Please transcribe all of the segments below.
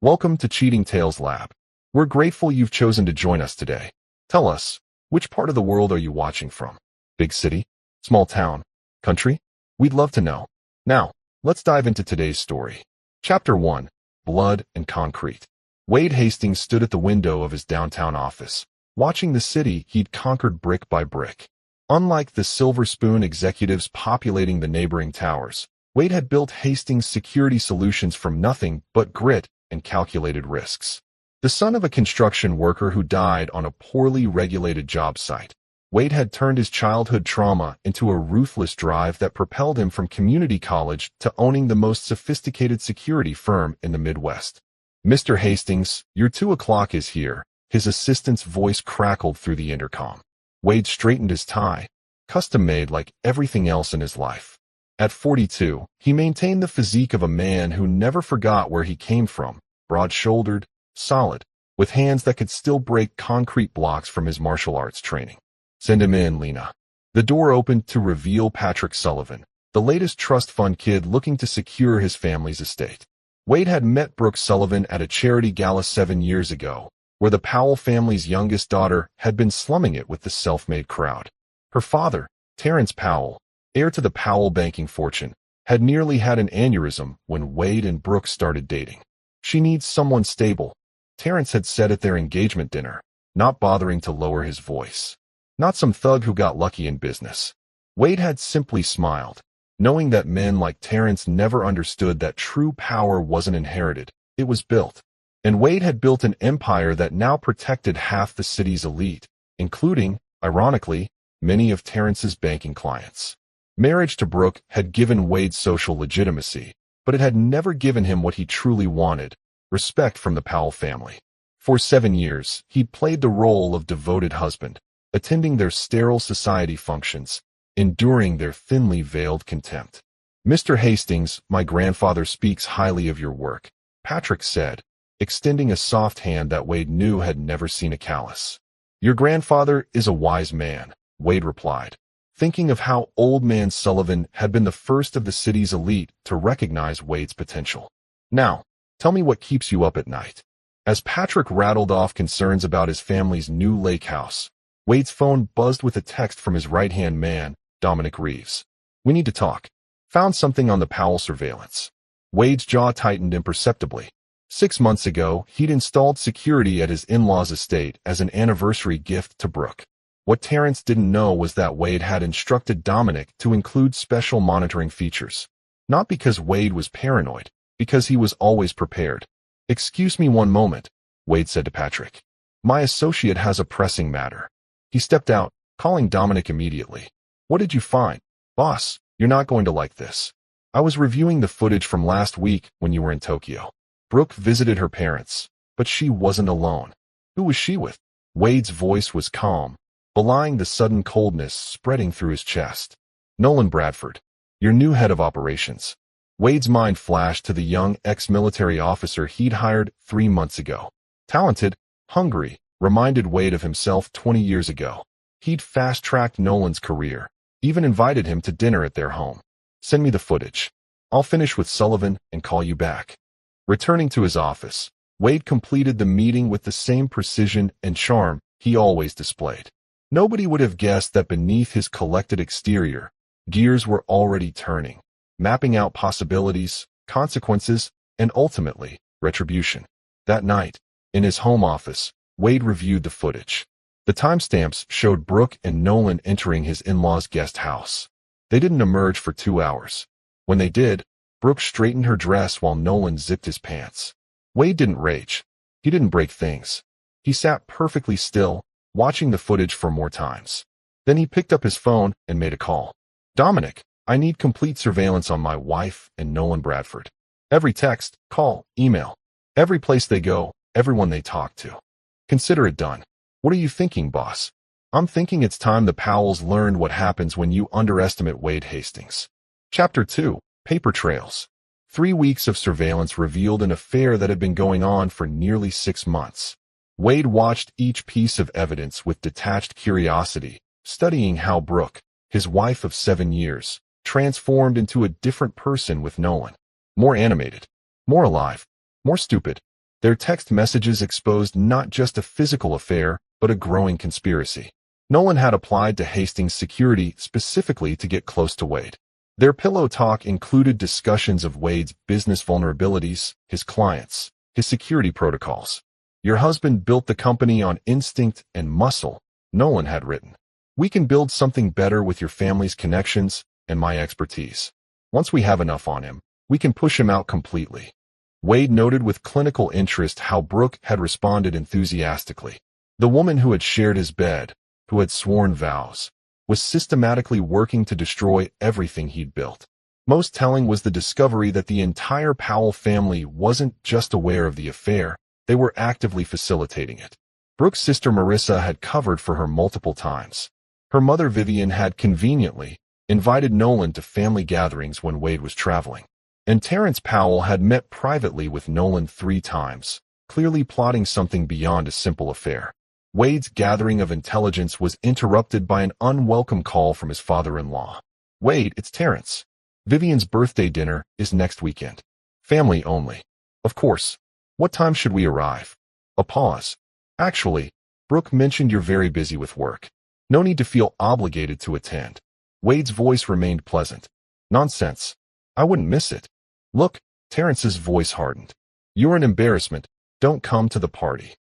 Welcome to Cheating Tales Lab. We're grateful you've chosen to join us today. Tell us, which part of the world are you watching from? Big city? Small town? Country? We'd love to know. Now, let's dive into today's story. Chapter 1. Blood and Concrete. Wade Hastings stood at the window of his downtown office, watching the city he'd conquered brick by brick. Unlike the silver spoon executives populating the neighboring towers, Wade had built Hastings' security solutions from nothing but grit and calculated risks. The son of a construction worker who died on a poorly regulated job site, Wade had turned his childhood trauma into a ruthless drive that propelled him from community college to owning the most sophisticated security firm in the Midwest. "Mr. Hastings, your 2 o'clock is here," his assistant's voice crackled through the intercom. Wade straightened his tie, custom-made like everything else in his life. At 42, he maintained the physique of a man who never forgot where he came from, broad-shouldered, solid, with hands that could still break concrete blocks from his martial arts training. "Send him in, Lena." The door opened to reveal Patrick Sullivan, the latest trust fund kid looking to secure his family's estate. Wade had met Brooke Sullivan at a charity gala 7 years ago, where the Powell family's youngest daughter had been slumming it with the self-made crowd. Her father, Terrence Powell, heir to the Powell banking fortune, had nearly had an aneurysm when Wade and Brooke started dating. "She needs someone stable," Terrence had said at their engagement dinner, not bothering to lower his voice. "Not some thug who got lucky in business." Wade had simply smiled, knowing that men like Terrence never understood that true power wasn't inherited, it was built. And Wade had built an empire that now protected half the city's elite, including, ironically, many of Terrence's banking clients. Marriage to Brooke had given Wade social legitimacy, but it had never given him what he truly wanted: respect from the Powell family. For 7 years, he'd played the role of devoted husband, attending their sterile society functions, enduring their thinly veiled contempt. "Mr. Hastings, my grandfather speaks highly of your work," Patrick said, extending a soft hand that Wade knew had never seen a callus. "Your grandfather is a wise man," Wade replied, thinking of how Old Man Sullivan had been the first of the city's elite to recognize Wade's potential. "Now, tell me what keeps you up at night." As Patrick rattled off concerns about his family's new lake house, Wade's phone buzzed with a text from his right-hand man, Dominic Reeves. "We need to talk. Found something on the Powell surveillance." Wade's jaw tightened imperceptibly. 6 months ago, he'd installed security at his in-laws' estate as an anniversary gift to Brooke. What Terrence didn't know was that Wade had instructed Dominic to include special monitoring features. Not because Wade was paranoid, because he was always prepared. "Excuse me one moment," Wade said to Patrick. "My associate has a pressing matter." He stepped out, calling Dominic immediately. "What did you find?" "Boss, you're not going to like this. I was reviewing the footage from last week when you were in Tokyo. Brooke visited her parents, but she wasn't alone." "Who was she with?" Wade's voice was calm, belying the sudden coldness spreading through his chest. "Nolan Bradford, your new head of operations." Wade's mind flashed to the young ex-military officer he'd hired 3 months ago. Talented, hungry, reminded Wade of himself 20 years ago. He'd fast-tracked Nolan's career, even invited him to dinner at their home. "Send me the footage. I'll finish with Sullivan and call you back." Returning to his office, Wade completed the meeting with the same precision and charm he always displayed. Nobody would have guessed that beneath his collected exterior, gears were already turning, mapping out possibilities, consequences, and ultimately, retribution. That night, in his home office, Wade reviewed the footage. The timestamps showed Brooke and Nolan entering his in-laws' guest house. They didn't emerge for 2 hours. When they did, Brooke straightened her dress while Nolan zipped his pants. Wade didn't rage. He didn't break things. He sat perfectly still, watching the footage for more times. Then he picked up his phone and made a call. "Dominic, I need complete surveillance on my wife and Nolan Bradford. Every text, call, email. Every place they go, everyone they talk to. Consider it done." "What are you thinking, boss?" "I'm thinking it's time the Powells learned what happens when you underestimate Wade Hastings." Chapter 2. Paper Trails. 3 weeks of surveillance revealed an affair that had been going on for nearly 6 months. Wade watched each piece of evidence with detached curiosity, studying how Brooke, his wife of 7 years, transformed into a different person with Nolan. More animated, more alive, more stupid. Their text messages exposed not just a physical affair, but a growing conspiracy. Nolan had applied to Hastings' security specifically to get close to Wade. Their pillow talk included discussions of Wade's business vulnerabilities, his clients, his security protocols. "Your husband built the company on instinct and muscle," Nolan had written. "We can build something better with your family's connections and my expertise. Once we have enough on him, we can push him out completely." Wade noted with clinical interest how Brooke had responded enthusiastically. The woman who had shared his bed, who had sworn vows, was systematically working to destroy everything he'd built. Most telling was the discovery that the entire Powell family wasn't just aware of the affair, they were actively facilitating it. Brooke's sister Marissa had covered for her multiple times. Her mother Vivian had conveniently invited Nolan to family gatherings when Wade was traveling. And Terrence Powell had met privately with Nolan 3 times, clearly plotting something beyond a simple affair. Wade's gathering of intelligence was interrupted by an unwelcome call from his father-in-law. "Wade, it's Terrence. Vivian's birthday dinner is next weekend. Family only. Of course. What time should we arrive?" A pause. "Actually, Brooke mentioned you're very busy with work. No need to feel obligated to attend." Wade's voice remained pleasant. "Nonsense. I wouldn't miss it." "Look," Terrence's voice hardened. "You're an embarrassment. Don't come to the party."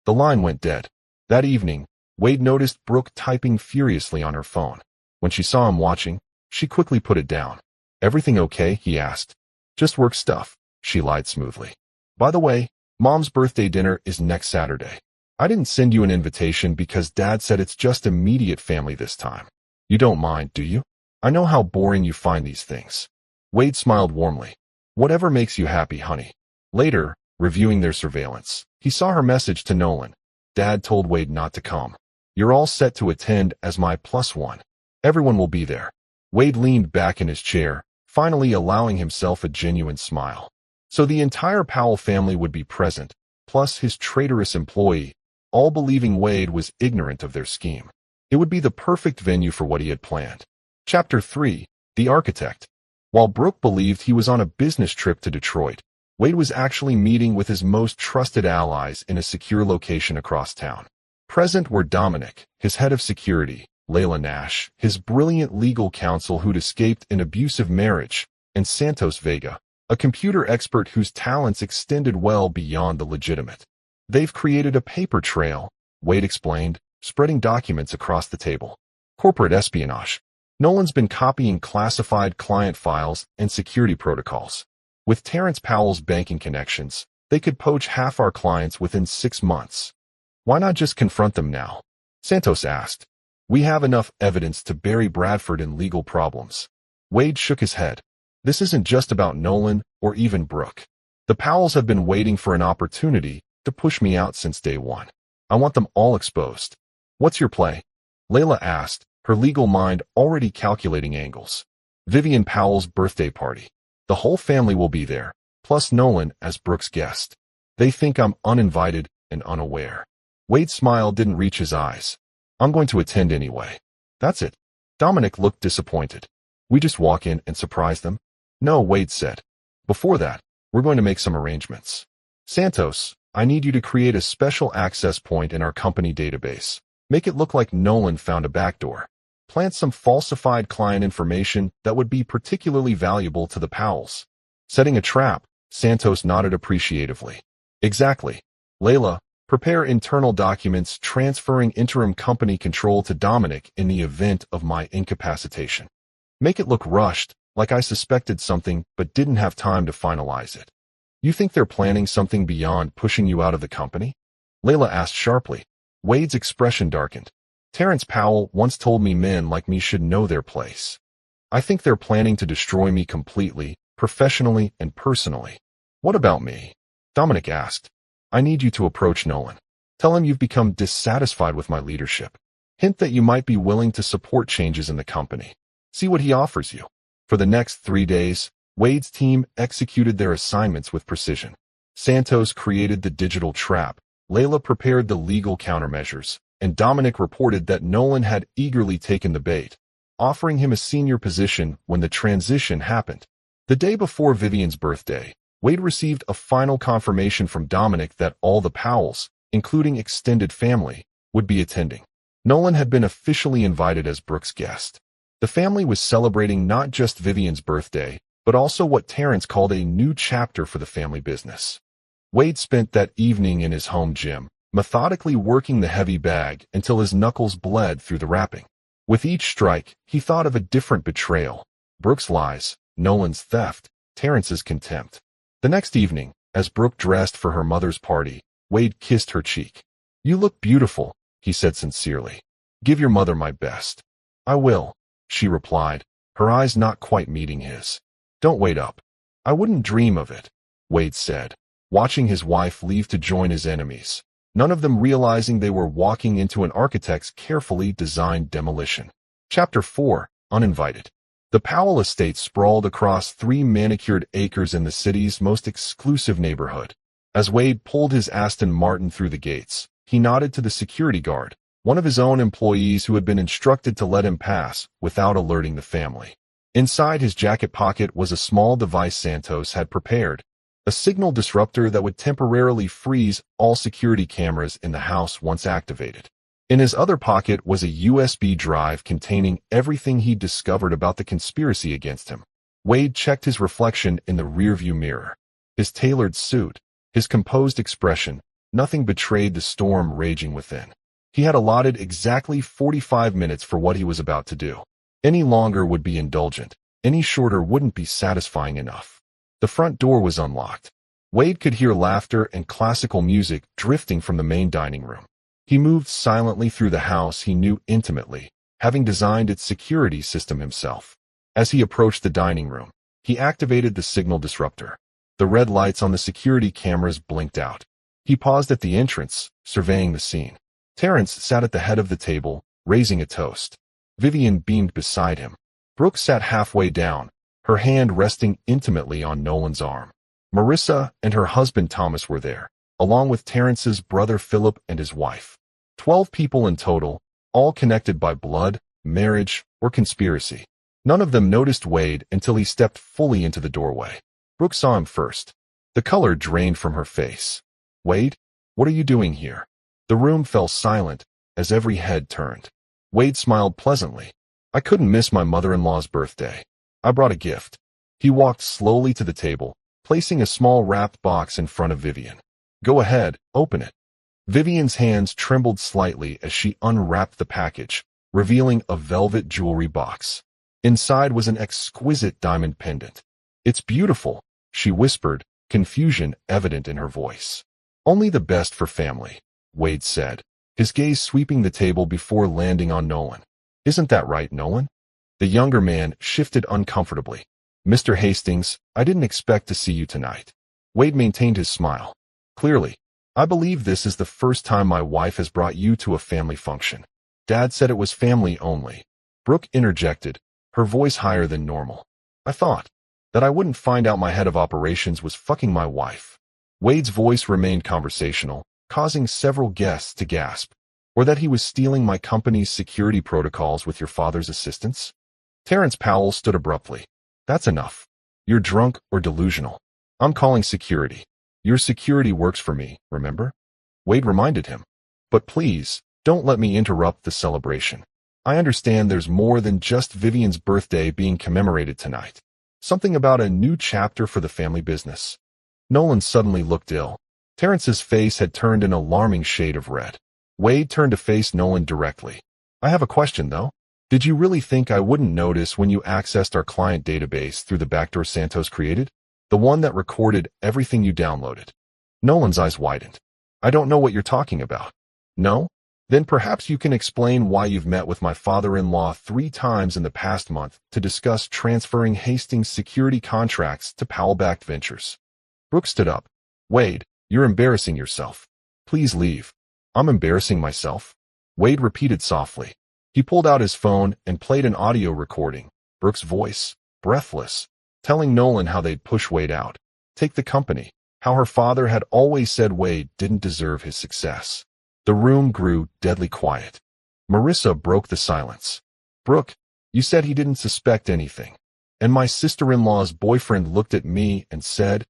The line went dead. That evening, Wade noticed Brooke typing furiously on her phone. When she saw him watching, she quickly put it down. "Everything okay?" he asked. "Just work stuff," she lied smoothly. "By the way, Mom's birthday dinner is next Saturday. I didn't send you an invitation because Dad said it's just immediate family this time. You don't mind, do you? I know how boring you find these things." Wade smiled warmly. "Whatever makes you happy, honey." Later, reviewing their surveillance, he saw her message to Nolan. "Dad told Wade not to come. You're all set to attend as my +1. Everyone will be there." Wade leaned back in his chair, finally allowing himself a genuine smile. So the entire Powell family would be present, plus his traitorous employee, all believing Wade was ignorant of their scheme. It would be the perfect venue for what he had planned. Chapter 3. The Architect. While Brooke believed he was on a business trip to Detroit, Wade was actually meeting with his most trusted allies in a secure location across town. Present were Dominic, his head of security, Layla Nash, his brilliant legal counsel who'd escaped an abusive marriage, and Santos Vega, a computer expert whose talents extended well beyond the legitimate. "They've created a paper trail," Wade explained, spreading documents across the table. "Corporate espionage. Nolan's been copying classified client files and security protocols. With Terrence Powell's banking connections, they could poach half our clients within 6 months. Why not just confront them now?" Santos asked. "We have enough evidence to bury Bradford in legal problems." Wade shook his head. "This isn't just about Nolan or even Brooke. The Powells have been waiting for an opportunity to push me out since day one. I want them all exposed." "What's your play?" Layla asked, her legal mind already calculating angles. "Vivian Powell's birthday party. The whole family will be there, plus Nolan as Brooke's guest. They think I'm uninvited and unaware." Wade's smile didn't reach his eyes. "I'm going to attend anyway." "That's it." Dominic looked disappointed. "We just walk in and surprise them?" "No," Wade said. "Before that, we're going to make some arrangements. Santos, I need you to create a special access point in our company database. Make it look like Nolan found a backdoor. Plant some falsified client information that would be particularly valuable to the Powells." "Setting a trap," Santos nodded appreciatively. "Exactly. Layla, prepare internal documents transferring interim company control to Dominic in the event of my incapacitation. Make it look rushed, like I suspected something but didn't have time to finalize it." "You think they're planning something beyond pushing you out of the company?" Layla asked sharply. Wade's expression darkened. "Terrence Powell once told me men like me should know their place. I think they're planning to destroy me completely, professionally and personally." "What about me?" Dominic asked. "I need you to approach Nolan. Tell him you've become dissatisfied with my leadership. Hint that you might be willing to support changes in the company. See what he offers you." For the next 3 days, Wade's team executed their assignments with precision. Santos created the digital trap, Layla prepared the legal countermeasures, and Dominic reported that Nolan had eagerly taken the bait, offering him a senior position when the transition happened. The day before Vivian's birthday, Wade received a final confirmation from Dominic that all the Powells, including extended family, would be attending. Nolan had been officially invited as Brooke's guest. The family was celebrating not just Vivian's birthday, but also what Terrence called a new chapter for the family business. Wade spent that evening in his home gym, methodically working the heavy bag until his knuckles bled through the wrapping. With each strike, he thought of a different betrayal: Brooke's lies, Nolan's theft, Terrence's contempt. The next evening, as Brooke dressed for her mother's party, Wade kissed her cheek. "You look beautiful," he said sincerely. "Give your mother my best." "I will," she replied, her eyes not quite meeting his. "Don't wait up." "I wouldn't dream of it," Wade said, watching his wife leave to join his enemies, none of them realizing they were walking into an architect's carefully designed demolition. Chapter 4: Uninvited. The Powell estate sprawled across 3 manicured acres in the city's most exclusive neighborhood. As Wade pulled his Aston Martin through the gates, he nodded to the security guard, one of his own employees who had been instructed to let him pass without alerting the family. Inside his jacket pocket was a small device Santos had prepared, a signal disruptor that would temporarily freeze all security cameras in the house once activated. In his other pocket was a USB drive containing everything he'd discovered about the conspiracy against him. Wade checked his reflection in the rearview mirror. His tailored suit, his composed expression, nothing betrayed the storm raging within. He had allotted exactly 45 minutes for what he was about to do. Any longer would be indulgent, any shorter wouldn't be satisfying enough. The front door was unlocked. Wade could hear laughter and classical music drifting from the main dining room. He moved silently through the house he knew intimately, having designed its security system himself. As he approached the dining room, he activated the signal disruptor. The red lights on the security cameras blinked out. He paused at the entrance, surveying the scene. Terrence sat at the head of the table, raising a toast. Vivian beamed beside him. Brooke sat halfway down, her hand resting intimately on Nolan's arm. Marissa and her husband Thomas were there, along with Terrence's brother Philip and his wife. 12 people in total, all connected by blood, marriage, or conspiracy. None of them noticed Wade until he stepped fully into the doorway. Brooke saw him first. The color drained from her face. "Wade, what are you doing here?" The room fell silent as every head turned. Wade smiled pleasantly. "I couldn't miss my mother-in-law's birthday. I brought a gift." He walked slowly to the table, placing a small wrapped box in front of Vivian. "Go ahead, open it." Vivian's hands trembled slightly as she unwrapped the package, revealing a velvet jewelry box. Inside was an exquisite diamond pendant. "It's beautiful," she whispered, confusion evident in her voice. "Only the best for family," Wade said, his gaze sweeping the table before landing on Nolan. "Isn't that right, Nolan?" The younger man shifted uncomfortably. "Mr. Hastings, I didn't expect to see you tonight." Wade maintained his smile. "Clearly, I believe this is the first time my wife has brought you to a family function." "Dad said it was family only," Brooke interjected, her voice higher than normal. "I thought that I wouldn't find out my head of operations was fucking my wife." Wade's voice remained conversational, causing several guests to gasp. "Or that he was stealing my company's security protocols with your father's assistance?" Terrence Powell stood abruptly. "That's enough. You're drunk or delusional. I'm calling security." "Your security works for me, remember?" Wade reminded him. "But please, don't let me interrupt the celebration. I understand there's more than just Vivian's birthday being commemorated tonight. Something about a new chapter for the family business." Nolan suddenly looked ill. Terrence's face had turned an alarming shade of red. Wade turned to face Nolan directly. "I have a question, though. Did you really think I wouldn't notice when you accessed our client database through the backdoor Santos created? The one that recorded everything you downloaded?" Nolan's eyes widened. "I don't know what you're talking about." "No? Then perhaps you can explain why you've met with my father-in-law 3 times in the past month to discuss transferring Hastings' security contracts to Powell-backed ventures." Brooke stood up. "Wade, you're embarrassing yourself. Please leave." "I'm embarrassing myself?" Wade repeated softly. He pulled out his phone and played an audio recording, Brooke's voice, breathless, telling Nolan how they'd push Wade out, take the company, how her father had always said Wade didn't deserve his success. The room grew deadly quiet. Marissa broke the silence. "Brooke, you said he didn't suspect anything. And my sister-in-law's boyfriend looked at me and said,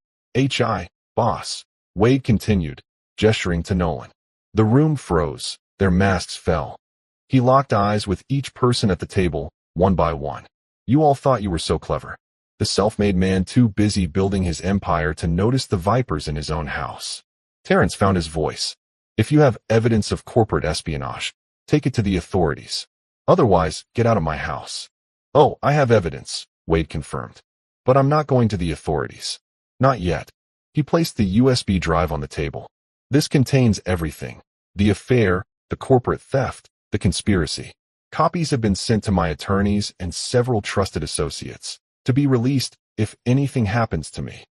Boss. Wade continued, gesturing to Nolan. The room froze. Their masks fell. He locked eyes with each person at the table, one by one. You all thought you were so clever. The self-made man too busy building his empire to notice the vipers in his own house. Terrence found his voice. If you have evidence of corporate espionage, take it to the authorities. Otherwise, get out of my house. Oh, I have evidence, Wade confirmed. But I'm not going to the authorities. Not yet. He placed the USB drive on the table. This contains everything. The affair, the corporate theft, the conspiracy. Copies have been sent to my attorneys and several trusted associates, to be released if anything happens to me.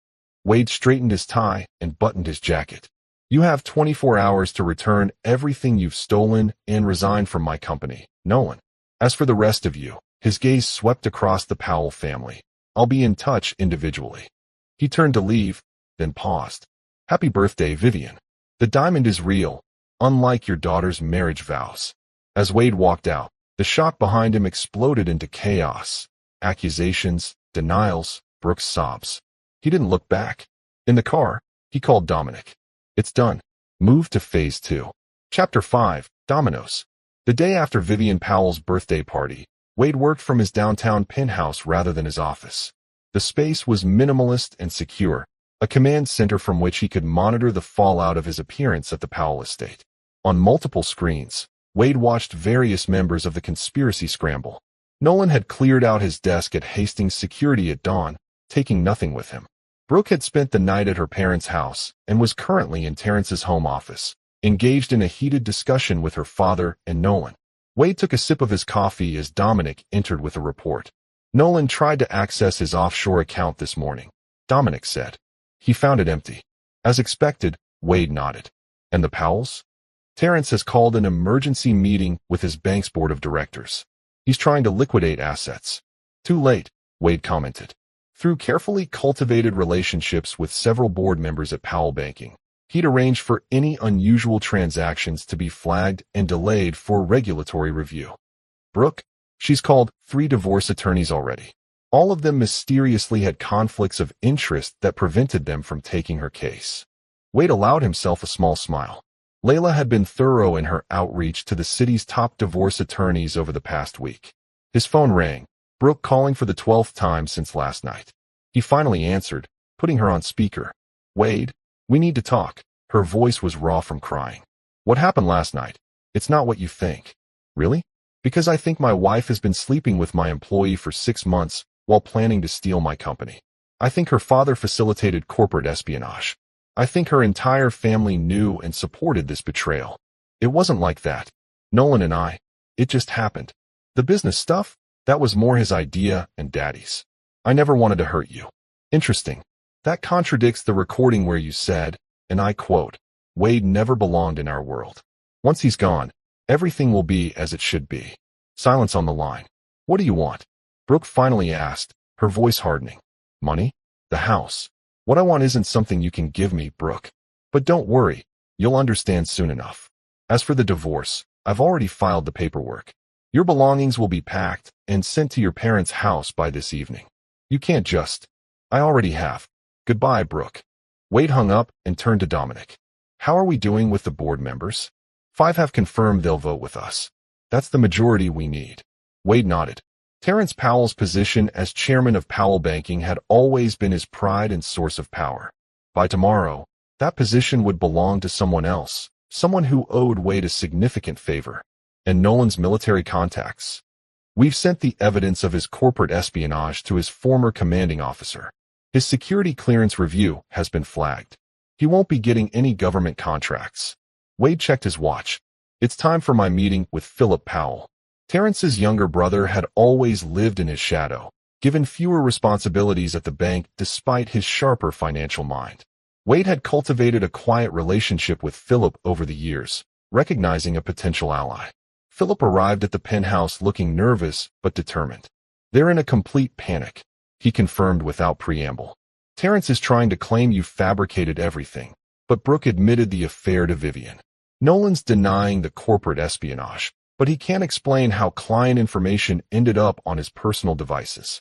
Wade straightened his tie and buttoned his jacket. You have 24 hours to return everything you've stolen and resign from my company, Nolan. As for the rest of you, his gaze swept across the Powell family. I'll be in touch individually. He turned to leave, then paused. Happy birthday, Vivian. The diamond is real, unlike your daughter's marriage vows. As Wade walked out, the shock behind him exploded into chaos. Accusations, denials, Brooke's sobs. He didn't look back. In the car, he called Dominic. It's done. Move to Phase 2. Chapter 5, Dominoes. The day after Vivian Powell's birthday party, Wade worked from his downtown penthouse rather than his office. The space was minimalist and secure, a command center from which he could monitor the fallout of his appearance at the Powell estate. On multiple screens, Wade watched various members of the conspiracy scramble. Nolan had cleared out his desk at Hastings Security at dawn, taking nothing with him. Brooke had spent the night at her parents' house and was currently in Terrence's home office, engaged in a heated discussion with her father and Nolan. Wade took a sip of his coffee as Dominic entered with a report. Nolan tried to access his offshore account this morning, Dominic said. He found it empty. As expected, Wade nodded. And the Powells? Terrence has called an emergency meeting with his bank's board of directors. He's trying to liquidate assets. Too late, Wade commented. Through carefully cultivated relationships with several board members at Powell Banking, he'd arranged for any unusual transactions to be flagged and delayed for regulatory review. Brooke, she's called 3 divorce attorneys already. All of them mysteriously had conflicts of interest that prevented them from taking her case. Wade allowed himself a small smile. Layla had been thorough in her outreach to the city's top divorce attorneys over the past week. His phone rang, Brooke calling for the 12th time since last night. He finally answered, putting her on speaker. Wade, we need to talk. Her voice was raw from crying. What happened last night? It's not what you think. Really? Because I think my wife has been sleeping with my employee for 6 months while planning to steal my company. I think her father facilitated corporate espionage. I think her entire family knew and supported this betrayal. It wasn't like that. Nolan and I, it just happened. The business stuff, that was more his idea and Daddy's. I never wanted to hurt you. Interesting. That contradicts the recording where you said, and I quote, Wade never belonged in our world. Once he's gone, everything will be as it should be. Silence on the line. What do you want? Brooke finally asked, her voice hardening. Money? The house. What I want isn't something you can give me, Brooke. But don't worry, you'll understand soon enough. As for the divorce, I've already filed the paperwork. Your belongings will be packed and sent to your parents' house by this evening. You can't just. I already have. Goodbye, Brooke. Wade hung up and turned to Dominic. How are we doing with the board members? 5 have confirmed they'll vote with us. That's the majority we need. Wade nodded. Terrence Powell's position as chairman of Powell Banking had always been his pride and source of power. By tomorrow, that position would belong to someone else, someone who owed Wade a significant favor. And Nolan's military contacts. We've sent the evidence of his corporate espionage to his former commanding officer. His security clearance review has been flagged. He won't be getting any government contracts. Wade checked his watch. It's time for my meeting with Philip Powell. Terrence's younger brother had always lived in his shadow, given fewer responsibilities at the bank despite his sharper financial mind. Wade had cultivated a quiet relationship with Philip over the years, recognizing a potential ally. Philip arrived at the penthouse looking nervous but determined. They're in a complete panic, he confirmed without preamble. Terrence is trying to claim you fabricated everything, but Brooke admitted the affair to Vivian. Nolan's denying the corporate espionage, but he can't explain how client information ended up on his personal devices.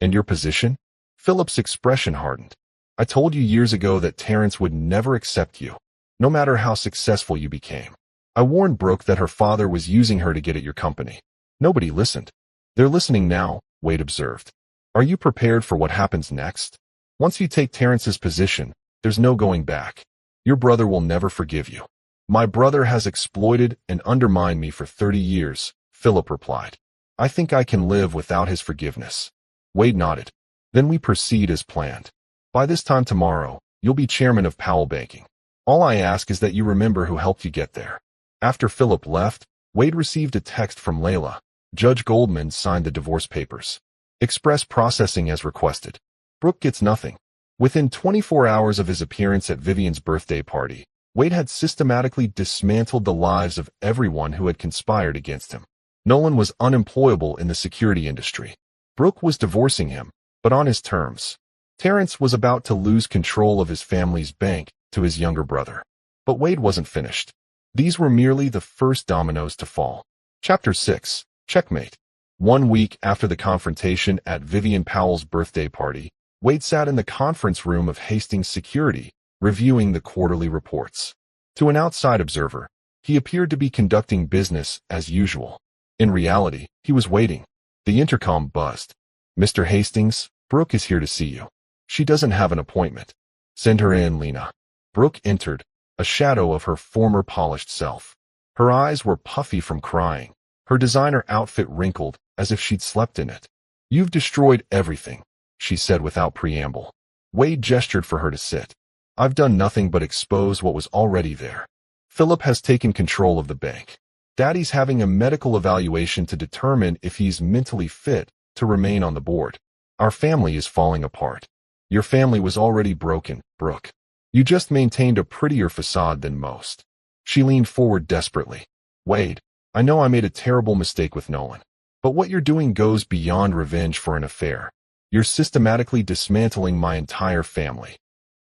And your position? Philip's expression hardened. I told you years ago that Terrence would never accept you, no matter how successful you became. I warned Brooke that her father was using her to get at your company. Nobody listened. They're listening now, Wade observed. Are you prepared for what happens next? Once you take Terrence's position, there's no going back. Your brother will never forgive you. My brother has exploited and undermined me for 30 years, Philip replied. I think I can live without his forgiveness. Wade nodded. Then we proceed as planned. By this time tomorrow, you'll be chairman of Powell Banking. All I ask is that you remember who helped you get there. After Philip left, Wade received a text from Layla. Judge Goldman signed the divorce papers. Express processing as requested. Brooke gets nothing. Within 24 hours of his appearance at Vivian's birthday party, Wade had systematically dismantled the lives of everyone who had conspired against him. Nolan was unemployable in the security industry. Brooke was divorcing him, but on his terms. Terrence was about to lose control of his family's bank to his younger brother. But Wade wasn't finished. These were merely the first dominoes to fall. Chapter 6. Checkmate. 1 week after the confrontation at Vivian Powell's birthday party, Wade sat in the conference room of Hastings Security, reviewing the quarterly reports. To an outside observer, he appeared to be conducting business as usual. In reality, he was waiting. The intercom buzzed. Mr. Hastings, Brooke is here to see you. She doesn't have an appointment. Send her in, Lena. Brooke entered, a shadow of her former polished self. Her eyes were puffy from crying, her designer outfit wrinkled as if she'd slept in it. You've destroyed everything, she said without preamble. Wade gestured for her to sit. I've done nothing but expose what was already there. Philip has taken control of the bank. Daddy's having a medical evaluation to determine if he's mentally fit to remain on the board. Our family is falling apart. Your family was already broken, Brooke. You just maintained a prettier facade than most. She leaned forward desperately. Wade, I know I made a terrible mistake with Nolan. But what you're doing goes beyond revenge for an affair. You're systematically dismantling my entire family.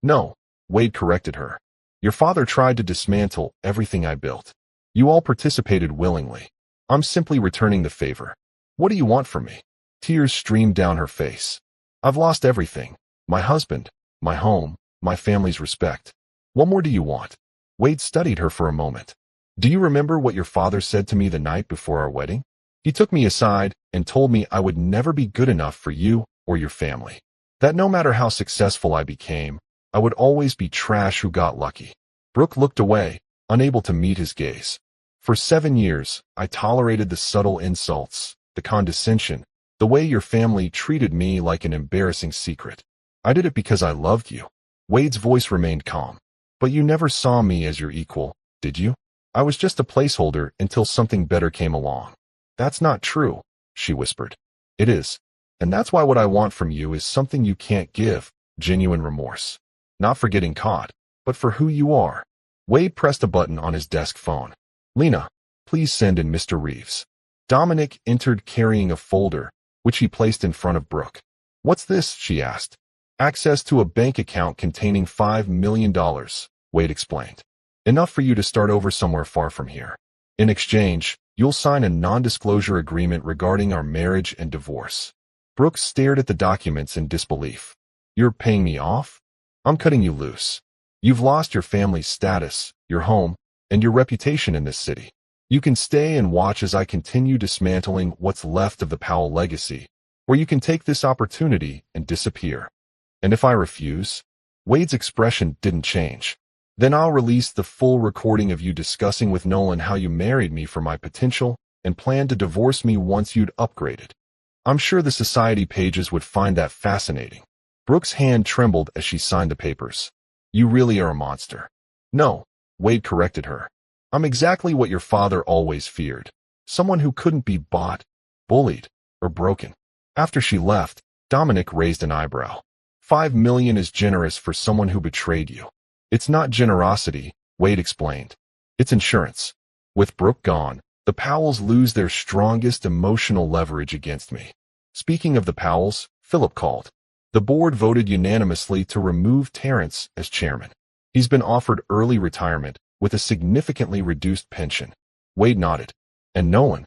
No, Wade corrected her. Your father tried to dismantle everything I built. You all participated willingly. I'm simply returning the favor. What do you want from me? Tears streamed down her face. I've lost everything. My husband, my home, my family's respect. What more do you want? Wade studied her for a moment. Do you remember what your father said to me the night before our wedding? He took me aside and told me I would never be good enough for you or your family. That no matter how successful I became, I would always be trash who got lucky. Brooke looked away, unable to meet his gaze. For 7 years, I tolerated the subtle insults, the condescension, the way your family treated me like an embarrassing secret. I did it because I loved you. Wade's voice remained calm. But you never saw me as your equal, did you? I was just a placeholder until something better came along. That's not true, she whispered. It is. And that's why what I want from you is something you can't give, genuine remorse. Not for getting caught, but for who you are. Wade pressed a button on his desk phone. Lena, please send in Mr. Reeves. Dominic entered carrying a folder, which he placed in front of Brooke. What's this? She asked. Access to a bank account containing $5 million, Wade explained. Enough for you to start over somewhere far from here. In exchange, you'll sign a non-disclosure agreement regarding our marriage and divorce. Brooke stared at the documents in disbelief. You're paying me off? I'm cutting you loose. You've lost your family's status, your home, and your reputation in this city. You can stay and watch as I continue dismantling what's left of the Powell legacy, or you can take this opportunity and disappear. And if I refuse? Wade's expression didn't change. Then I'll release the full recording of you discussing with Nolan how you married me for my potential and planned to divorce me once you'd upgraded. I'm sure the society pages would find that fascinating. Brooke's hand trembled as she signed the papers. You really are a monster. No, Wade corrected her. I'm exactly what your father always feared. Someone who couldn't be bought, bullied, or broken. After she left, Dominic raised an eyebrow. $5 million is generous for someone who betrayed you. It's not generosity, Wade explained. It's insurance. With Brooke gone, the Powells lose their strongest emotional leverage against me. Speaking of the Powells, Philip called. The board voted unanimously to remove Terrence as chairman. He's been offered early retirement with a significantly reduced pension. Wade nodded. And Nolan?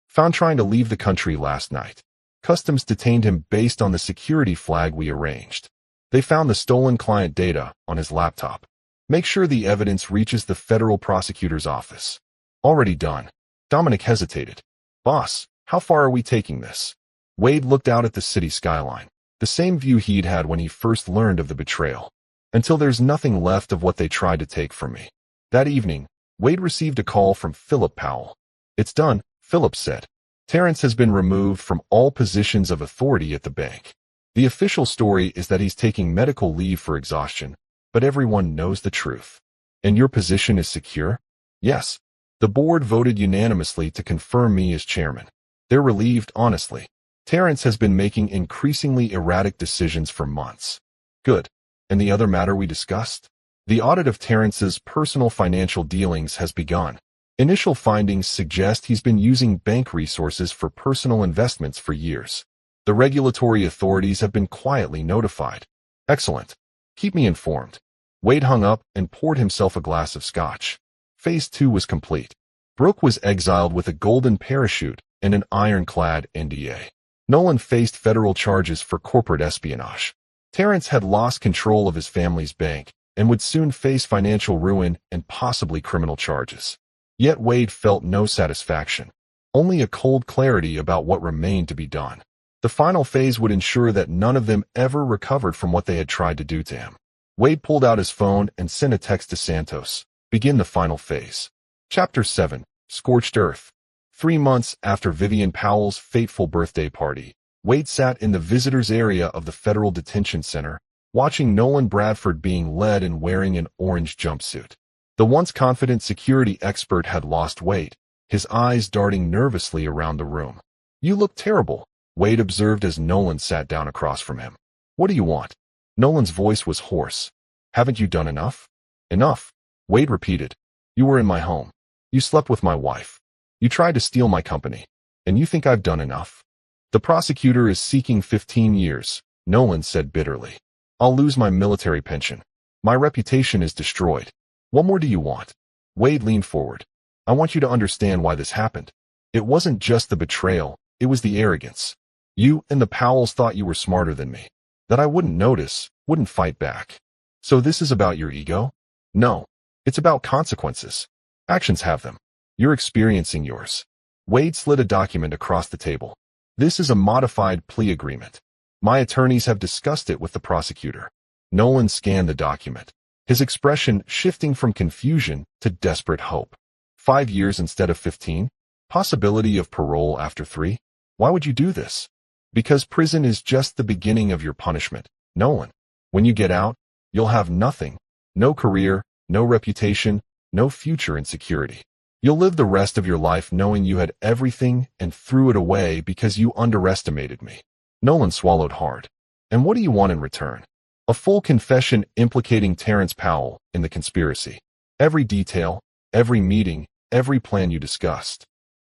Found trying to leave the country last night. Customs detained him based on the security flag we arranged. They found the stolen client data on his laptop. Make sure the evidence reaches the federal prosecutor's office. Already done. Dominic hesitated. Boss, how far are we taking this? Wade looked out at the city skyline, the same view he'd had when he first learned of the betrayal. Until there's nothing left of what they tried to take from me. That evening, Wade received a call from Philip Powell. It's done, Philip said. Terrence has been removed from all positions of authority at the bank. The official story is that he's taking medical leave for exhaustion, but everyone knows the truth. And your position is secure? Yes. The board voted unanimously to confirm me as chairman. They're relieved, honestly. Terrence has been making increasingly erratic decisions for months. Good. And the other matter we discussed? The audit of Terrence's personal financial dealings has begun. Initial findings suggest he's been using bank resources for personal investments for years. The regulatory authorities have been quietly notified. Excellent. Keep me informed. Wade hung up and poured himself a glass of scotch. Phase 2 was complete. Brooke was exiled with a golden parachute and an ironclad NDA. Nolan faced federal charges for corporate espionage. Terrence had lost control of his family's bank and would soon face financial ruin and possibly criminal charges. Yet Wade felt no satisfaction, only a cold clarity about what remained to be done. The final phase would ensure that none of them ever recovered from what they had tried to do to him. Wade pulled out his phone and sent a text to Santos. Begin the final phase. Chapter 7. Scorched Earth. 3 months after Vivian Powell's fateful birthday party, Wade sat in the visitors area of the Federal Detention Center, watching Nolan Bradford being led and wearing an orange jumpsuit. The once confident security expert had lost weight, his eyes darting nervously around the room. You look terrible, Wade observed as Nolan sat down across from him. What do you want? Nolan's voice was hoarse. Haven't you done enough? Enough, Wade repeated. You were in my home. You slept with my wife. You tried to steal my company. And you think I've done enough? The prosecutor is seeking 15 years, Nolan said bitterly. I'll lose my military pension. My reputation is destroyed. What more do you want? Wade leaned forward. I want you to understand why this happened. It wasn't just the betrayal, it was the arrogance. You and the Powells thought you were smarter than me, that I wouldn't notice, wouldn't fight back. So this is about your ego? No. It's about consequences. Actions have them. You're experiencing yours. Wade slid a document across the table. This is a modified plea agreement. My attorneys have discussed it with the prosecutor. Nolan scanned the document, his expression shifting from confusion to desperate hope. 5 years instead of 15? Possibility of parole after 3? Why would you do this? Because prison is just the beginning of your punishment, Nolan. When you get out, you'll have nothing. No career, no reputation, no future in security. You'll live the rest of your life knowing you had everything and threw it away because you underestimated me. Nolan swallowed hard. And what do you want in return? A full confession implicating Terrence Powell in the conspiracy. Every detail, every meeting, every plan you discussed.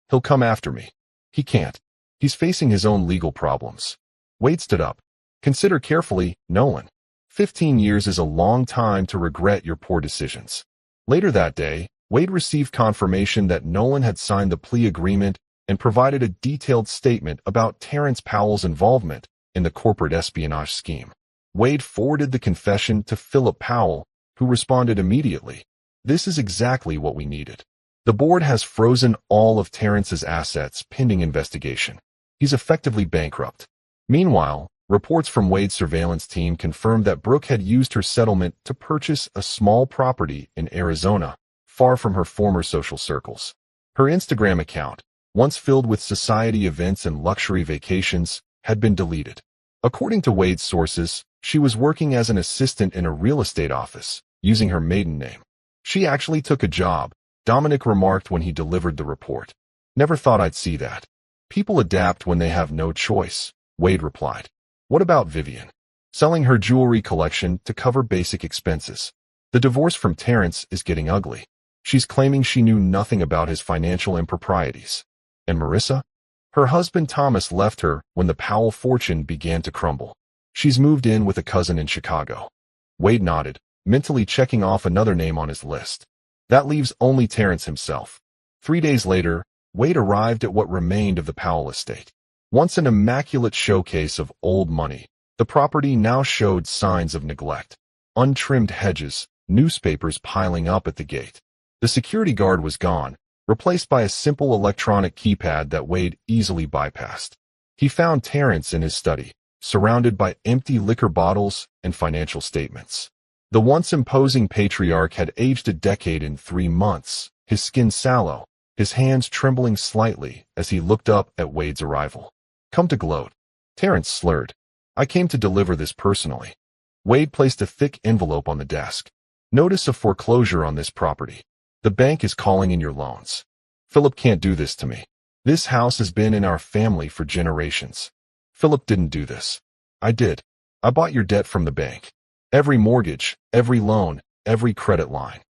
He'll come after me. He can't. He's facing his own legal problems. Wade stood up. Consider carefully, Nolan. 15 years is a long time to regret your poor decisions. Later that day, Wade received confirmation that Nolan had signed the plea agreement and provided a detailed statement about Terrence Powell's involvement in the corporate espionage scheme. Wade forwarded the confession to Philip Powell, who responded immediately. This is exactly what we needed. The board has frozen all of Terrence's assets pending investigation. He's effectively bankrupt. Meanwhile, reports from Wade's surveillance team confirmed that Brooke had used her settlement to purchase a small property in Arizona, far from her former social circles. Her Instagram account, once filled with society events and luxury vacations, had been deleted. According to Wade's sources, she was working as an assistant in a real estate office, using her maiden name. She actually took a job, Dominic remarked when he delivered the report. Never thought I'd see that. People adapt when they have no choice, Wade replied. What about Vivian? Selling her jewelry collection to cover basic expenses. The divorce from Terrence is getting ugly. She's claiming she knew nothing about his financial improprieties. And Marissa? Her husband Thomas left her when the Powell fortune began to crumble. She's moved in with a cousin in Chicago. Wade nodded, mentally checking off another name on his list. That leaves only Terrence himself. 3 days later, Wade arrived at what remained of the Powell estate. Once an immaculate showcase of old money, The property now showed signs of neglect. Untrimmed hedges, newspapers piling up at the gate. The security guard was gone, replaced by a simple electronic keypad that Wade easily bypassed. He found Terrence in his study, surrounded by empty liquor bottles and financial statements. The once imposing patriarch had aged a decade in 3 months, his skin sallow, his hands trembling slightly as he looked up at Wade's arrival. "Come to gloat." Terrence slurred. "I came to deliver this personally." Wade placed a thick envelope on the desk. "Notice of foreclosure on this property. The bank is calling in your loans. Philip can't do this to me. This house has been in our family for generations. Philip didn't do this. I did. I bought your debt from the bank. Every mortgage, every loan, every credit line."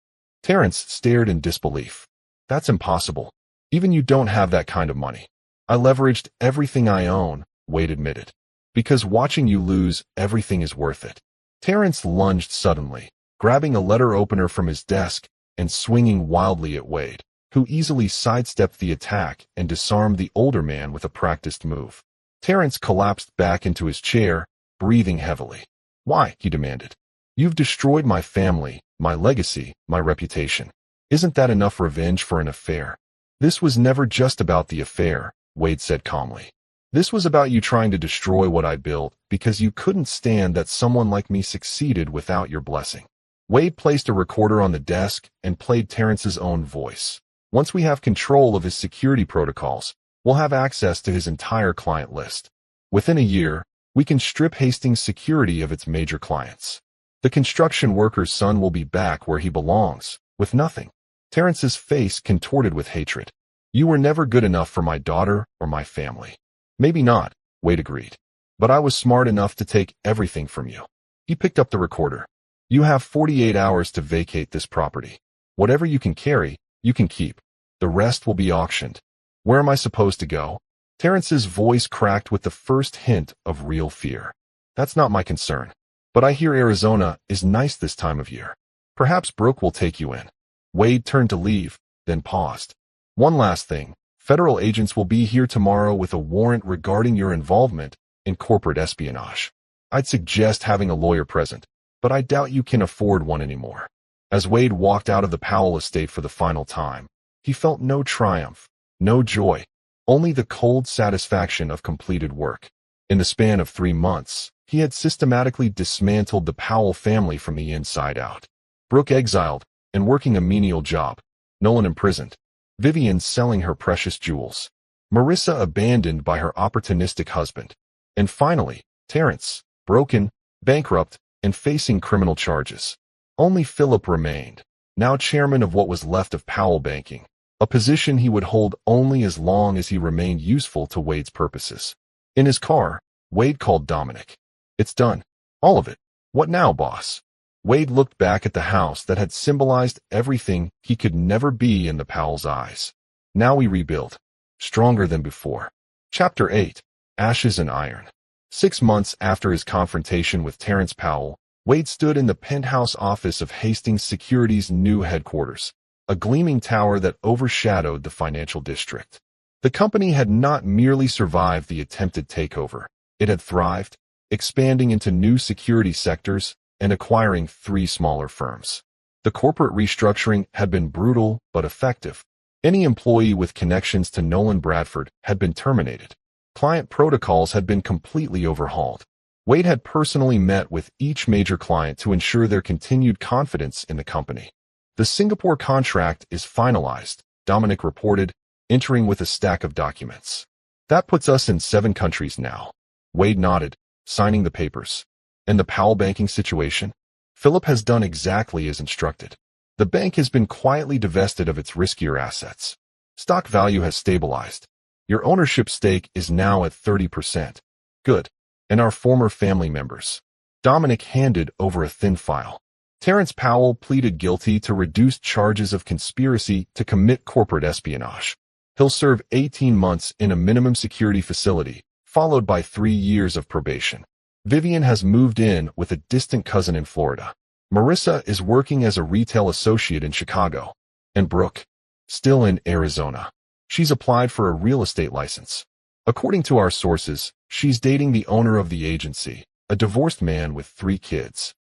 Terrence stared in disbelief. "That's impossible. Even you don't have that kind of money." "I leveraged everything I own," Wade admitted. "Because watching you lose everything is worth it." Terrence lunged suddenly, grabbing a letter opener from his desk and swinging wildly at Wade, who easily sidestepped the attack and disarmed the older man with a practiced move. Terrence collapsed back into his chair, breathing heavily. "Why?" he demanded. "You've destroyed my family, my legacy, my reputation. Isn't that enough revenge for an affair?" "This was never just about the affair," Wade said calmly. "This was about you trying to destroy what I built because you couldn't stand that someone like me succeeded without your blessing." Wade placed a recorder on the desk and played Terrence's own voice. "Once we have control of his security protocols, we'll have access to his entire client list. Within a year, we can strip Hastings' security of its major clients. The construction worker's son will be back where he belongs, with nothing." Terrence's face contorted with hatred. "You were never good enough for my daughter or my family." "Maybe not," Wade agreed. "But I was smart enough to take everything from you." He picked up the recorder. "You have 48 hours to vacate this property. Whatever you can carry, you can keep. The rest will be auctioned." "Where am I supposed to go?" Terrence's voice cracked with the first hint of real fear. "That's not my concern. But I hear Arizona is nice this time of year. Perhaps Brooke will take you in." Wade turned to leave, then paused. "One last thing. Federal agents will be here tomorrow with a warrant regarding your involvement in corporate espionage. I'd suggest having a lawyer present, but I doubt you can afford one anymore." As Wade walked out of the Powell estate for the final time, he felt no triumph, no joy, only the cold satisfaction of completed work. In the span of 3 months, he had systematically dismantled the Powell family from the inside out. Brooke exiled and working a menial job. Nolan imprisoned. Vivian selling her precious jewels. Marissa abandoned by her opportunistic husband. And finally, Terrence, broken, bankrupt, and facing criminal charges. Only Philip remained, now chairman of what was left of Powell Banking, a position he would hold only as long as he remained useful to Wade's purposes. In his car, Wade called Dominic. "It's done. All of it. What now, boss?" Wade looked back at the house that had symbolized everything he could never be in the Powell's eyes. "Now we rebuild. Stronger than before." Chapter 8. Ashes and Iron. 6 months after his confrontation with Terrence Powell, Wade stood in the penthouse office of Hastings Securities' new headquarters, a gleaming tower that overshadowed the financial district. The company had not merely survived the attempted takeover. It had thrived, expanding into new security sectors and acquiring 3 smaller firms. The corporate restructuring had been brutal but effective. Any employee with connections to Nolan Bradford had been terminated. Client protocols had been completely overhauled. Wade had personally met with each major client to ensure their continued confidence in the company. "The Singapore contract is finalized," Dominic reported, entering with a stack of documents. "That puts us in 7 countries now." Wade nodded, signing the papers. "And the Powell banking situation?" "Philip has done exactly as instructed. The bank has been quietly divested of its riskier assets. Stock value has stabilized. Your ownership stake is now at 30%. Good. And our former family members." Dominic handed over a thin file. "Terrence Powell pleaded guilty to reduced charges of conspiracy to commit corporate espionage. He'll serve 18 months in a minimum security facility, followed by 3 years of probation. Vivian has moved in with a distant cousin in Florida. Marissa is working as a retail associate in Chicago. And Brooke, still in Arizona. She's applied for a real estate license. According to our sources, she's dating the owner of the agency, a divorced man with 3 kids.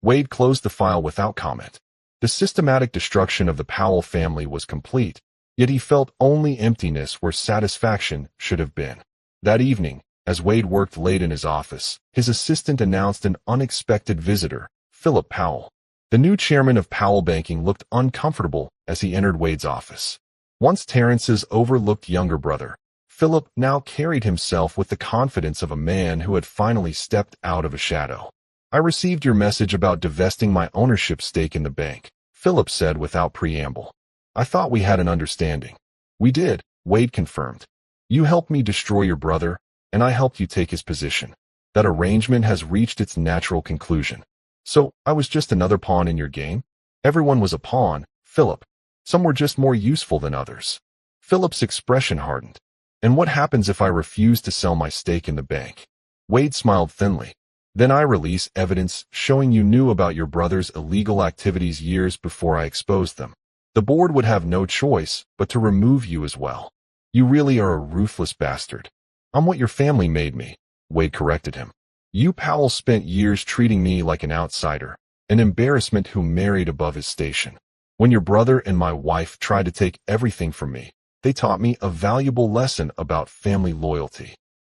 Wade closed the file without comment. The systematic destruction of the Powell family was complete, yet he felt only emptiness where satisfaction should have been. That evening, as Wade worked late in his office, his assistant announced an unexpected visitor, Philip Powell. The new chairman of Powell Banking looked uncomfortable as he entered Wade's office. Once Terrence's overlooked younger brother, Philip now carried himself with the confidence of a man who had finally stepped out of a shadow. "I received your message about divesting my ownership stake in the bank," Philip said without preamble. "I thought we had an understanding." "We did," Wade confirmed. "You helped me destroy your brother, and I helped you take his position. That arrangement has reached its natural conclusion. So, I was just another pawn in your game?" "Everyone was a pawn, Philip. Some were just more useful than others." Philip's expression hardened. "And what happens if I refuse to sell my stake in the bank?" Wade smiled thinly. "Then I release evidence showing you knew about your brother's illegal activities years before I exposed them. The board would have no choice but to remove you as well. You really are a ruthless bastard." "I'm what your family made me," Wade corrected him. "You Powell spent years treating me like an outsider, an embarrassment who married above his station. When your brother and my wife tried to take everything from me, they taught me a valuable lesson about family loyalty."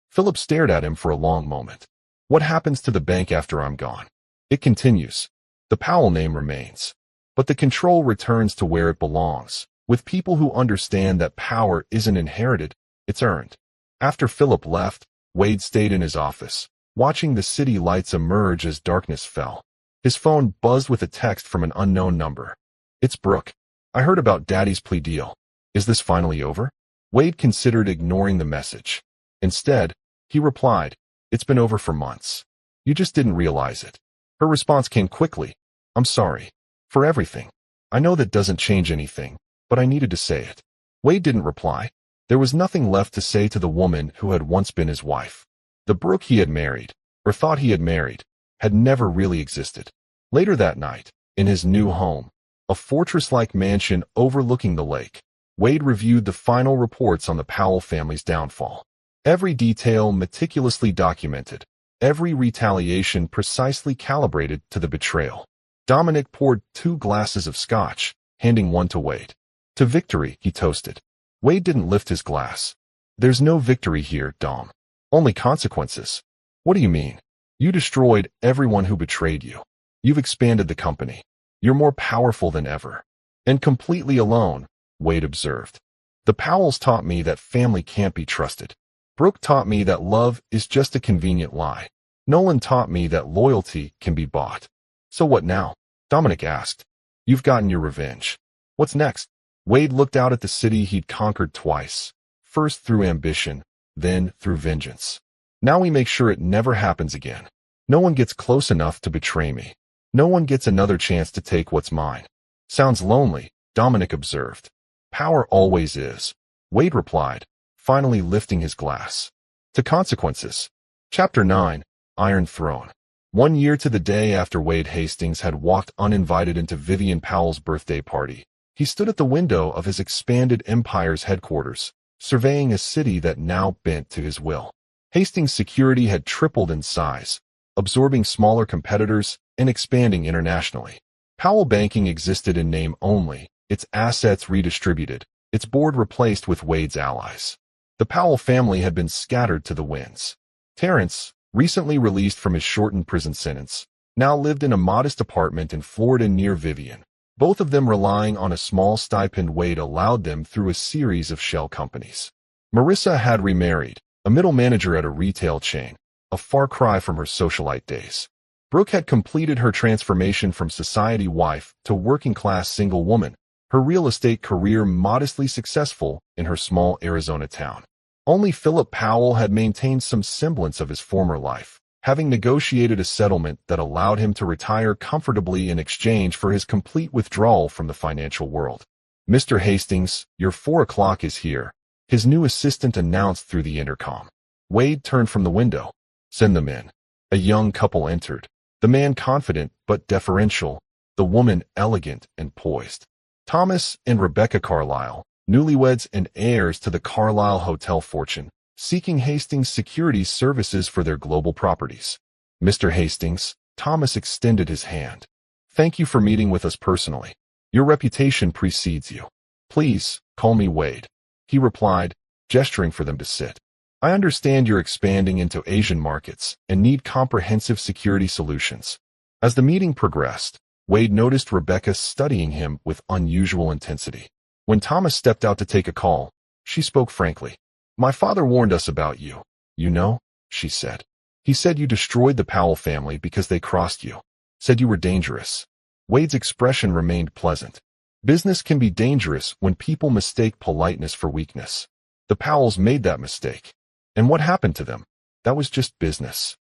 Philip stared at him for a long moment. "What happens to the bank after I'm gone?" "It continues. The Powell name remains. But the control returns to where it belongs, with people who understand that power isn't inherited, it's earned." After Philip left, Wade stayed in his office, watching the city lights emerge as darkness fell. His phone buzzed with a text from an unknown number. "It's Brooke. I heard about Daddy's plea deal. Is this finally over?" Wade considered ignoring the message. Instead, he replied, "It's been over for months. You just didn't realize it." Her response came quickly. "I'm sorry. For everything. I know that doesn't change anything, but I needed to say it." Wade didn't reply. There was nothing left to say to the woman who had once been his wife. The Brooke he had married, or thought he had married, had never really existed. Later that night, in his new home, a fortress-like mansion overlooking the lake, Wade reviewed the final reports on the Powell family's downfall. Every detail meticulously documented, every retaliation precisely calibrated to the betrayal. Dominic poured 2 glasses of scotch, handing one to Wade. "To victory," he toasted. Wade didn't lift his glass. "There's no victory here, Dom. Only consequences." "What do you mean?" "You destroyed everyone who betrayed you. You've expanded the company. You're more powerful than ever. And completely alone," Wade observed. "The Powells taught me that family can't be trusted. Brooke taught me that love is just a convenient lie. Nolan taught me that loyalty can be bought." "So what now?" Dominic asked. "You've gotten your revenge. What's next?" Wade looked out at the city he'd conquered twice, first through ambition, then through vengeance. "Now we make sure it never happens again. No one gets close enough to betray me. No one gets another chance to take what's mine." "Sounds lonely," Dominic observed. "Power always is," Wade replied, finally lifting his glass. "To consequences." Chapter 9, Iron Throne. 1 year to the day after Wade Hastings had walked uninvited into Vivian Powell's birthday party, he stood at the window of his expanded empire's headquarters, surveying a city that now bent to his will. Hastings' security had tripled in size, absorbing smaller competitors and expanding internationally. Powell Banking existed in name only, its assets redistributed, its board replaced with Wade's allies. The Powell family had been scattered to the winds. Terrence, recently released from his shortened prison sentence, now lived in a modest apartment in Florida near Vivian, both of them relying on a small stipend Wade allowed them through a series of shell companies. Marissa had remarried, a middle manager at a retail chain, a far cry from her socialite days. Brooke had completed her transformation from society wife to working-class single woman, her real estate career modestly successful in her small Arizona town. Only Philip Powell had maintained some semblance of his former life, having negotiated a settlement that allowed him to retire comfortably in exchange for his complete withdrawal from the financial world. "Mr. Hastings, your 4 o'clock is here," his new assistant announced through the intercom. Wade turned from the window. "Send them in." A young couple entered, the man confident but deferential, the woman elegant and poised. Thomas and Rebecca Carlyle, newlyweds and heirs to the Carlyle Hotel fortune, seeking Hastings Securities services for their global properties. Mr. Hastings, Thomas extended his hand. Thank you for meeting with us personally. Your reputation precedes you. Please, call me Wade, he replied, gesturing for them to sit. I understand you're expanding into Asian markets and need comprehensive security solutions. As the meeting progressed, Wade noticed Rebecca studying him with unusual intensity. When Thomas stepped out to take a call, she spoke frankly. My father warned us about you. You know, she said. He said you destroyed the Powell family because they crossed you. Said you were dangerous. Wade's expression remained pleasant. Business can be dangerous when people mistake politeness for weakness. The Powells made that mistake. And what happened to them? That was just business.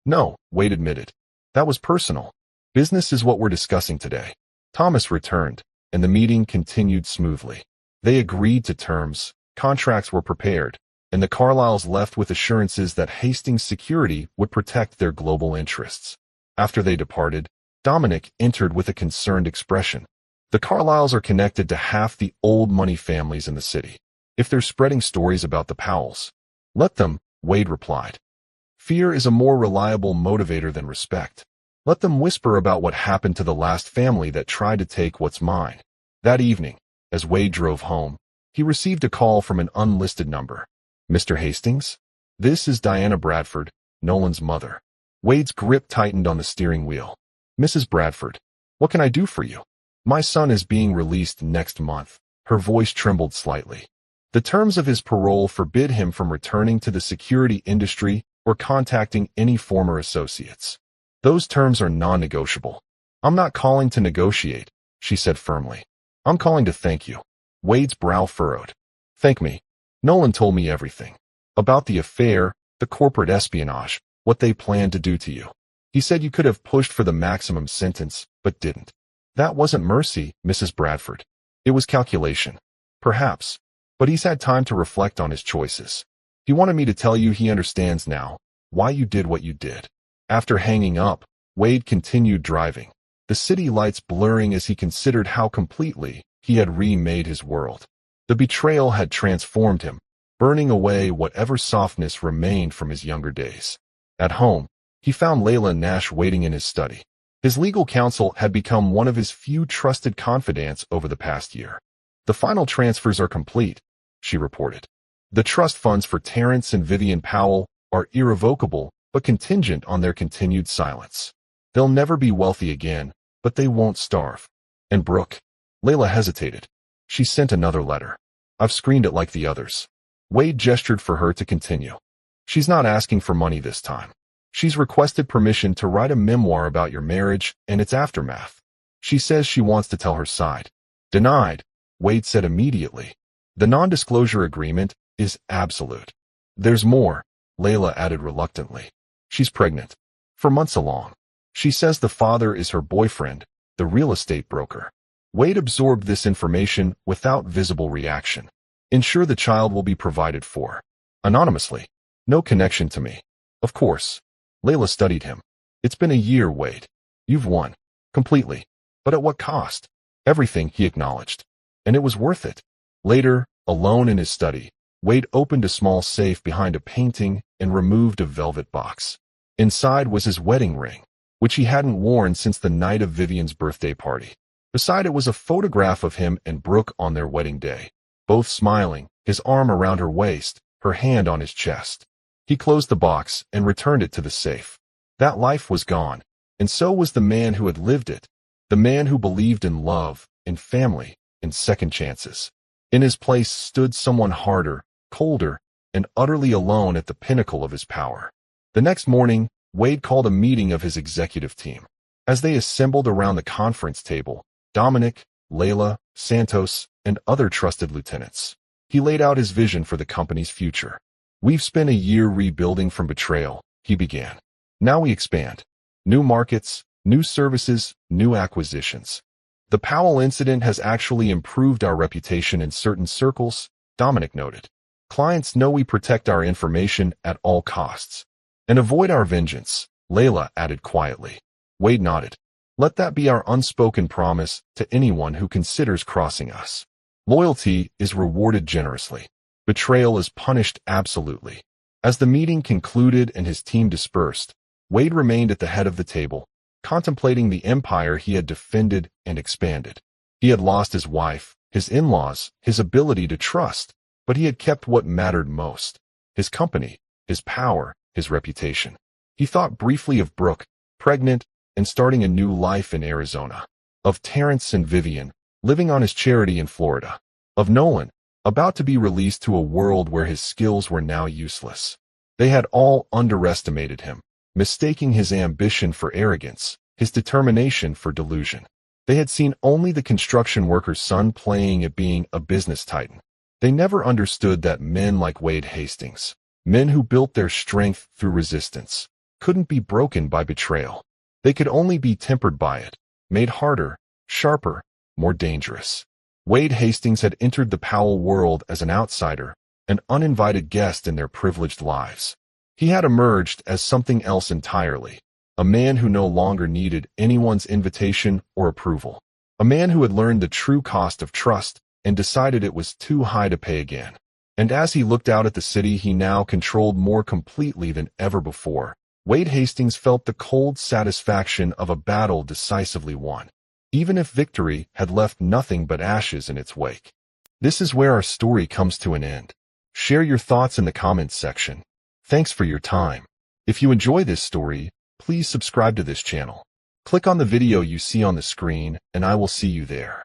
No, Wade admitted. That was personal. Business is what we're discussing today. Thomas returned, and the meeting continued smoothly. They agreed to terms, contracts were prepared, and the Carlyles left with assurances that Hastings' security would protect their global interests. After they departed, Dominic entered with a concerned expression. The Carlyles are connected to half the old money families in the city. If they're spreading stories about the Powells, let them, Wade replied. Fear is a more reliable motivator than respect. Let them whisper about what happened to the last family that tried to take what's mine. That evening, as Wade drove home, he received a call from an unlisted number. Mr. Hastings? This is Diana Bradford, Nolan's mother. Wade's grip tightened on the steering wheel. Mrs. Bradford, what can I do for you? My son is being released next month. Her voice trembled slightly. The terms of his parole forbid him from returning to the security industry or contacting any former associates. Those terms are non-negotiable. I'm not calling to negotiate, she said firmly. I'm calling to thank you. Wade's brow furrowed. Thank me. Nolan told me everything. About the affair, the corporate espionage, what they planned to do to you. He said you could have pushed for the maximum sentence, but didn't. That wasn't mercy, Mrs. Bradford. It was calculation. Perhaps. But he's had time to reflect on his choices. He wanted me to tell you he understands now why you did what you did. After hanging up, Wade continued driving, the city lights blurring as he considered how completely he had remade his world. The betrayal had transformed him, burning away whatever softness remained from his younger days. At home, he found Layla Nash waiting in his study. His legal counsel had become one of his few trusted confidants over the past year. The final transfers are complete, she reported. The trust funds for Terrence and Vivian Powell are irrevocable, but contingent on their continued silence. They'll never be wealthy again, but they won't starve. And Brooke? Layla hesitated. She sent another letter. I've screened it like the others. Wade gestured for her to continue. She's not asking for money this time. She's requested permission to write a memoir about your marriage and its aftermath. She says she wants to tell her side. Denied, Wade said immediately. The non-disclosure agreement is absolute. There's more, Layla added reluctantly. She's pregnant. For months along. She says the father is her boyfriend, the real estate broker. Wade absorbed this information without visible reaction. Ensure the child will be provided for. Anonymously. No connection to me. Of course. Layla studied him. It's been a year, Wade. You've won. Completely. But at what cost? Everything, he acknowledged. And it was worth it. Later, alone in his study, Wade opened a small safe behind a painting and removed a velvet box. Inside was his wedding ring, which he hadn't worn since the night of Vivian's birthday party. Beside it was a photograph of him and Brooke on their wedding day, both smiling, his arm around her waist, her hand on his chest. He closed the box and returned it to the safe. That life was gone, and so was the man who had lived it, the man who believed in love, in family, in second chances. In his place stood someone harder, colder, and utterly alone at the pinnacle of his power. The next morning, Wade called a meeting of his executive team. As they assembled around the conference table, Dominic, Layla, Santos, and other trusted lieutenants, he laid out his vision for the company's future. We've spent a year rebuilding from betrayal, he began. Now we expand. New markets, new services, new acquisitions. The Powell incident has actually improved our reputation in certain circles, Dominic noted. Clients know we protect our information at all costs. And avoid our vengeance, Layla added quietly. Wade nodded. Let that be our unspoken promise to anyone who considers crossing us. Loyalty is rewarded generously. Betrayal is punished absolutely. As the meeting concluded and his team dispersed, Wade remained at the head of the table, contemplating the empire he had defended and expanded. He had lost his wife, his in-laws, his ability to trust, but he had kept what mattered most: his company, his power, his reputation. He thought briefly of Brooke, pregnant, and starting a new life in Arizona. Of Terrence and Vivian, living on his charity in Florida. Of Nolan, about to be released to a world where his skills were now useless. They had all underestimated him, mistaking his ambition for arrogance, his determination for delusion. They had seen only the construction worker's son playing at being a business titan. They never understood that men like Wade Hastings, men who built their strength through resistance, couldn't be broken by betrayal. They could only be tempered by it, made harder, sharper, more dangerous. Wade Hastings had entered the Powell world as an outsider, an uninvited guest in their privileged lives. He had emerged as something else entirely, a man who no longer needed anyone's invitation or approval, a man who had learned the true cost of trust and decided it was too high to pay again. And as he looked out at the city he now controlled more completely than ever before, Wade Hastings felt the cold satisfaction of a battle decisively won, even if victory had left nothing but ashes in its wake. This is where our story comes to an end. Share your thoughts in the comments section. Thanks for your time. If you enjoy this story, please subscribe to this channel. Click on the video you see on the screen, and I will see you there.